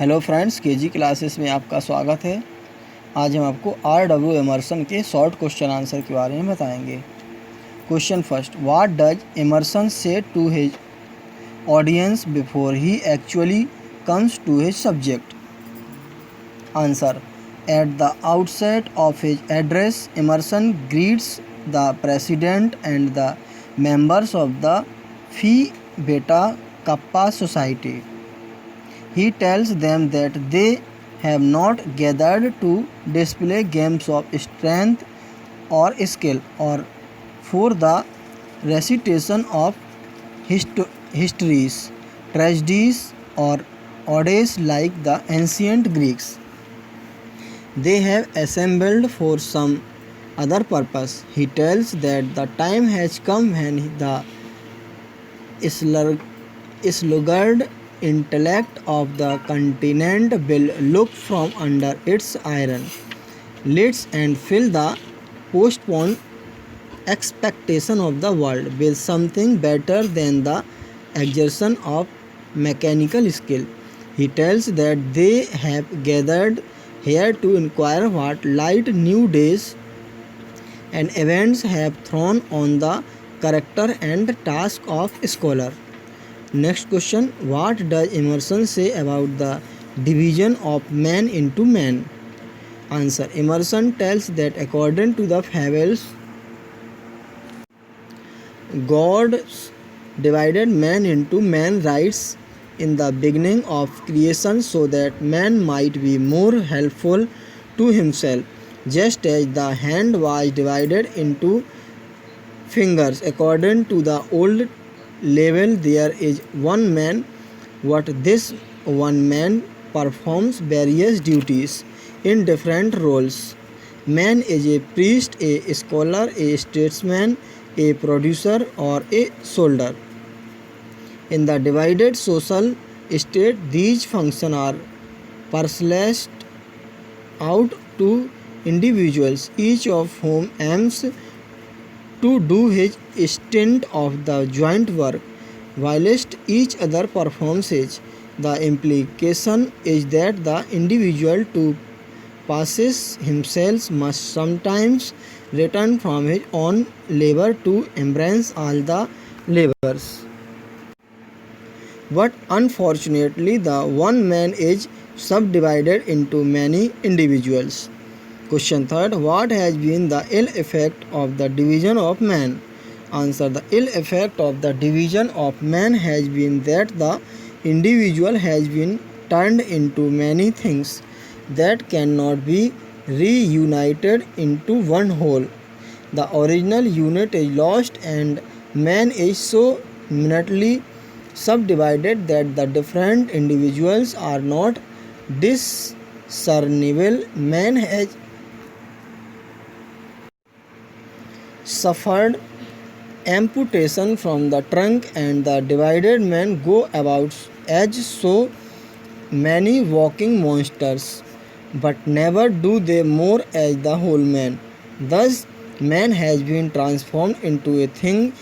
Hello friends, KG classes में आपका स्वागत है। आज हम आपको R.W. एमर्सन के शॉर्ट क्वेश्चन आंसर के बारे में बताएंगे। Question first, what does Emerson say to his audience before he actually comes to his subject? Answer, at the outset of his address Emerson greets the president and the members of the Phi Beta Kappa society. He tells them that they have not gathered to display games of strength or skill or for the recitation of histories, tragedies or odes like the ancient Greeks. They have assembled for some other purpose. He tells that the time has come when the sluggard intellect of the continent will look from under its iron lids and fill the postponed expectation of the world with something better than the exertion of mechanical skill. He tells that they have gathered here to inquire what light new days and events have thrown on the character and task of scholar. Next question, what does Emerson say about the division of man into man? Answer, Emerson tells that according to the fables, God divided man into man rights in the beginning of creation so that man might be more helpful to himself, just as the hand was divided into fingers according to the old level. There is one man. What this one man performs various duties in different roles. Man is a priest, a scholar, a statesman, a producer or a soldier. In the divided social state, these functions are parceled out to individuals, each of whom aims to do his stint of the joint work, whilst each other performs his. The implication is that the individual to passes himself must sometimes return from his own labor to embrace all the labors. But unfortunately, the one man is subdivided into many individuals. Question third, what has been the ill effect of the division of man? Answer, the ill effect of the division of man has been that the individual has been turned into many things that cannot be reunited into one whole. The original unit is lost and man is so minutely subdivided that the different individuals are not discernible. Man has suffered amputation from the trunk and the divided men go about as so many walking monsters, but never do they more as the whole man. Thus man has been transformed into a thing,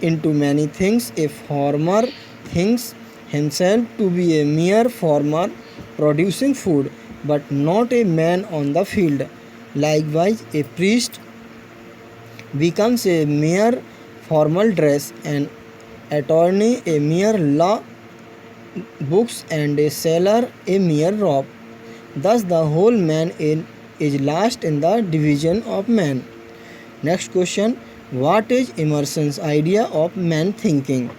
into many things. A farmer thinks himself to be a mere farmer producing food, but not a man on the field. Likewise, a priest becomes a mere formal dress, an attorney a mere law books, and a sailor a mere robe. Thus the whole man is lost in the division of man. Next question, what is Emerson's idea of man thinking?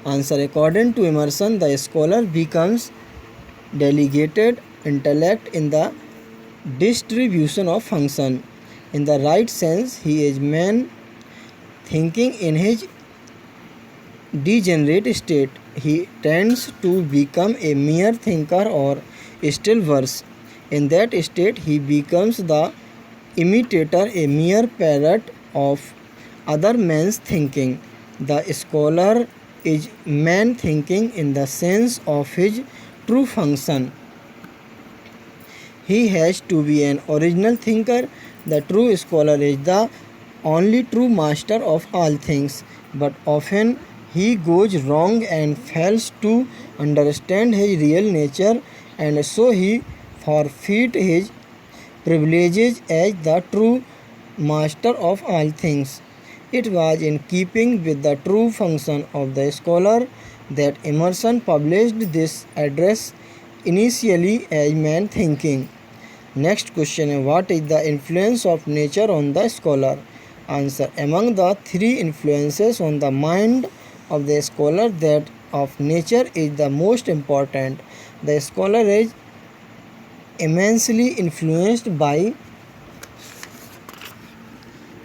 Answer, according to Emerson, the scholar becomes delegated intellect in the distribution of function. In the right sense, he is man thinking in his degenerate state. He tends to become a mere thinker, or still worse, in that state he becomes the imitator, a mere parrot of other man's thinking. The scholar is man thinking in the sense of his true function. He has to be an original thinker. The true scholar is the only true master of all things, but often he goes wrong and fails to understand his real nature, and so he forfeits his privileges as the true master of all things. It was in keeping with the true function of the scholar that Emerson published this address, initially as man thinking. Next question: what is the influence of nature on the scholar? Answer: among the three influences on the mind of the scholar, that of nature is the most important. The scholar is immensely influenced by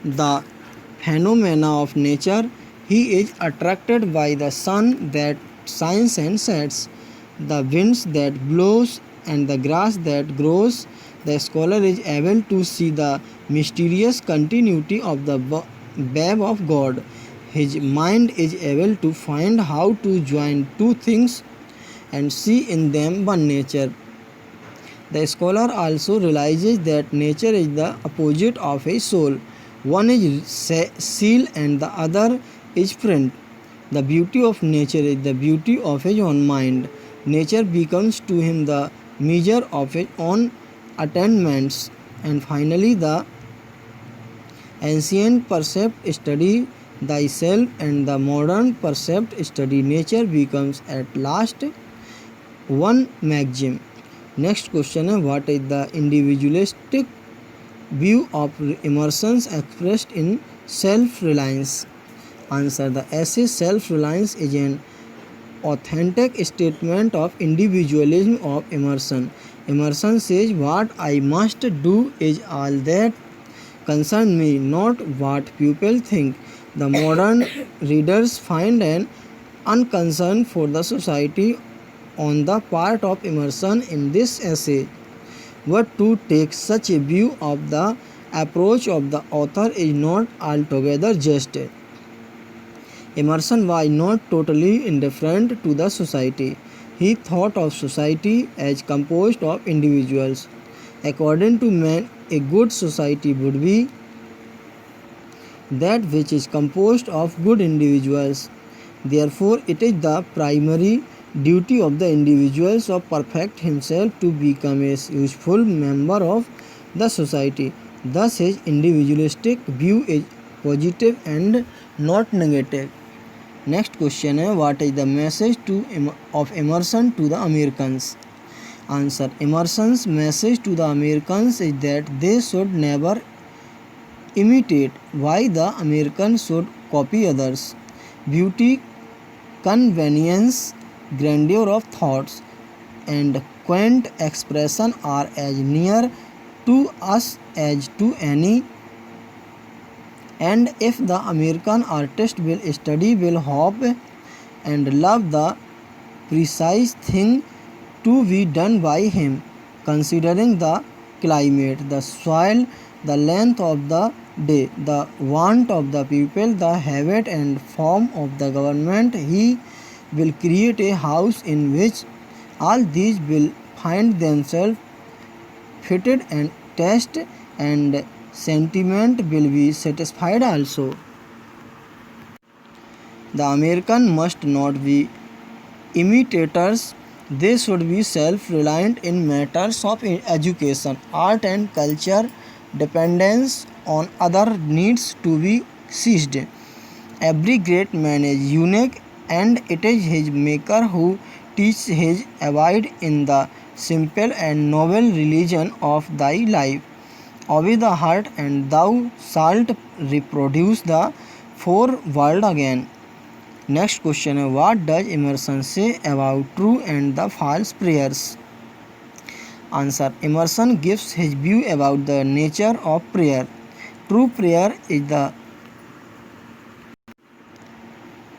the phenomena of nature. He is attracted by the sun that shines and sets, the winds that blows, and the grass that grows. The scholar is able to see the mysterious continuity of the web of God. His mind is able to find how to join two things and see in them one nature. The scholar also realizes that nature is the opposite of a soul. One is seal and the other is print. The beauty of nature is the beauty of his own mind. Nature becomes to him the measure of his own attainments. And finally, the ancient precept study thyself and the modern precept study nature becomes at last one maxim. Next question is: what is the individualistic view of Emerson's expressed in Self-Reliance? Answer: the essay Self-Reliance is an authentic statement of individualism of Emerson. Emerson says, "What I must do is all that concern me, not what people think." The modern readers find an unconcern for the society on the part of Emerson in this essay. But to take such a view of the approach of the author is not altogether just. Emerson was not totally indifferent to the society. He thought of society as composed of individuals. According to man, a good society would be that which is composed of good individuals. Therefore, it is the primary duty of the individual to perfect himself to become a useful member of the society. Thus, his individualistic view is positive and not negative. Next question is: what is the message of Emerson to the Americans? Answer: Emerson's message to the Americans is that they should never imitate why the Americans should copy others. Beauty, convenience, grandeur of thoughts, and quaint expression are as near to us as to any. And if the American artist will study, will hope and love the precise thing to be done by him, considering the climate, the soil, the length of the day, the want of the people, the habit and form of the government, he will create a house in which all these will find themselves fitted, and taste and sentiment will be satisfied also. The American must not be imitators. They should be self-reliant in matters of education, art and culture. Dependence on other needs to be ceased. Every great man is unique, and it is his maker who teaches his abide in the simple and noble religion of thy life. Obey the heart, and thou shalt reproduce the four world again. Next question: what does Emerson say about true and the false prayers? Answer: Emerson gives his view about the nature of prayer. True prayer is the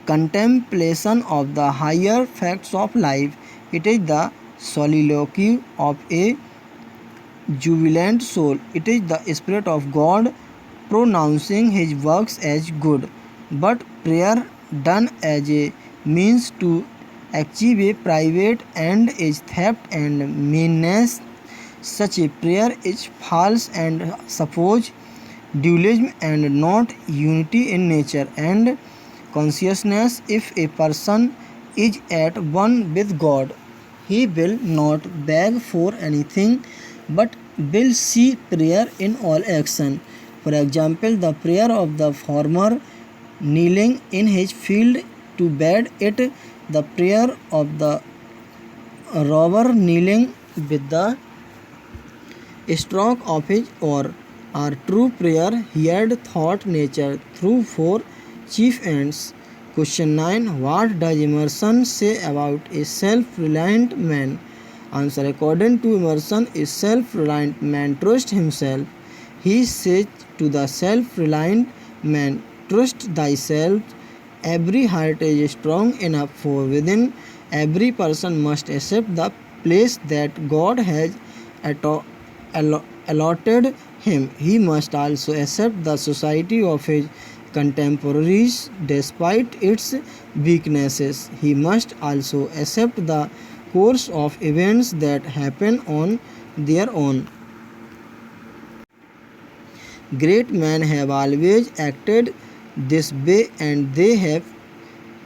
contemplation of the higher facts of life. It is the soliloquy of a jubilant soul. It is the Spirit of God pronouncing his works as good. But prayer done as a means to achieve a private end is theft and meanness. Such a prayer is false and suppose dualism and not unity in nature, and consciousness. If a person is at one with God, he will not beg for anything but will see prayer in all action. For example, the prayer of the farmer kneeling in his field to bed it, the prayer of the robber kneeling with the stroke of his oar are true prayer. He had thought nature through four chief ends. Question 9. What does Emerson say about a self-reliant man? Answer. According to Emerson, a self-reliant man trusts himself. He says to the self-reliant man, trust thyself. Every heart is strong enough for within. Every person must accept the place that God has allotted him. He must also accept the society of his contemporaries despite its weaknesses. He must also accept the course of events that happen on their own. Great men have always acted this way, and they have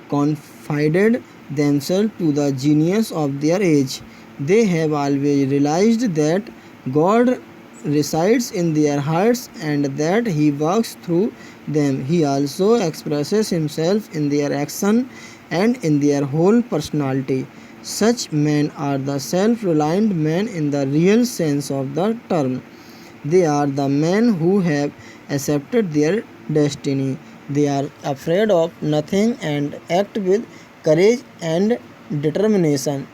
confided themselves to the genius of their age. They have always realized that God resides in their hearts and that He works through them. He also expresses Himself in their action and in their whole personality. Such men are the self-reliant men in the real sense of the term. They are the men who have accepted their destiny. They are afraid of nothing and act with courage and determination.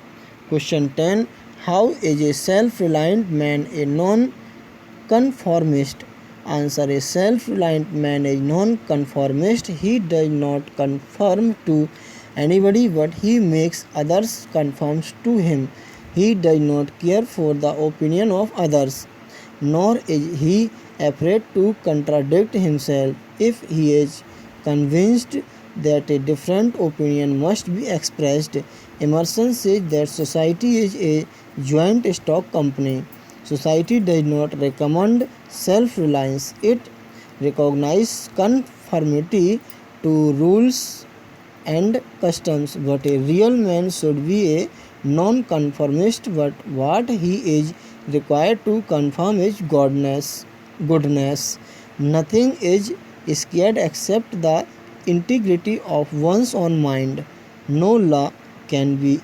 Question 10. How is a self-reliant man a non-conformist? Answer. A self-reliant man is non-conformist. He does not conform to anybody, but he makes others conform to him. He does not care for the opinion of others, nor is he afraid to contradict himself if he is convinced that a different opinion must be expressed. Emerson says that society is a joint stock company. Society does not recommend self-reliance. It recognizes conformity to rules and customs, but a real man should be a non-conformist, but what he is required to conform is goodness. Nothing is scared except the integrity of one's own mind. No law can be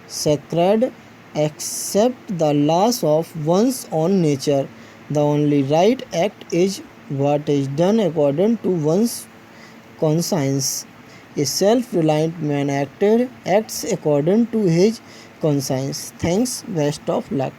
sacred except the laws of one's own nature. The only right act is what is done according to one's conscience. A self-reliant man acts according to his conscience. Thanks. Best of luck.